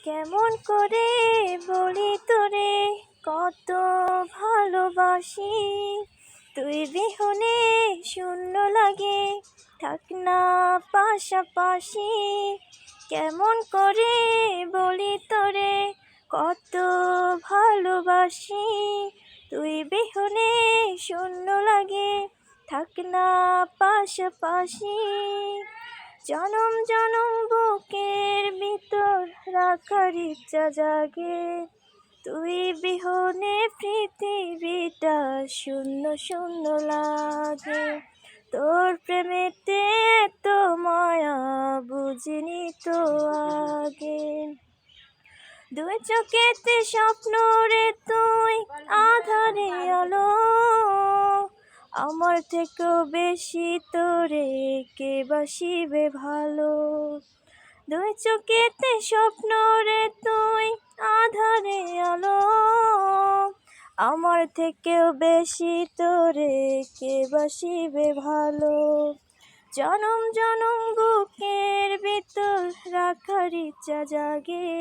কেমন করে বলি তোরে কত ভালোবাসি, তুই বিহনে শূন্য লাগে, থাক না পাশাপাশি। কেমন করে বলি তোরে কত ভালোবাসি, তুই বিহনে শূন্য লাগে, থাক না পাশাপাশি। জনম জনম বুকের ভিতর রাখার ইচ্ছা জাগে, তুই বিহনে পৃথিবীটা শূন্য শূন্য লাগে। তোর প্রেমেতে এত মায়া বুঝিনি তো আগে। দুই চোখেতে স্বপ্ন রে তুই আধারে আলো, আমার থেকেও বেশি তোরে কে বাসিবে ভালো। দুই চোখেতে স্বপ্ন রে তুই আধারে আলো, আমার থেকেও বেশি তোরে কে বাসিবে ভালো। জনম জনম বুকের ভিতর রাখার ইচ্ছা জাগে,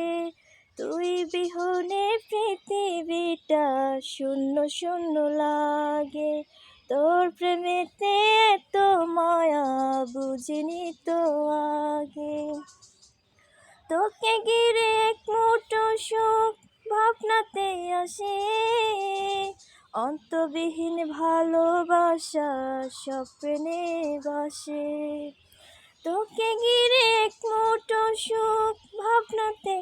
তুই বিহনে পৃথিবীটা শূন্য শূন্য লাগে। তোর প্রেমেতে এত মায়া বুঝিনি তো আগে। তোকে ঘিরে এক মুঠো সুখ ভাবনাতে আসে, অন্তবিহীন ভালোবাসা স্বপ্নে বাসে। তোকে ঘিরে এক মুঠো সুখ ভাবনাতে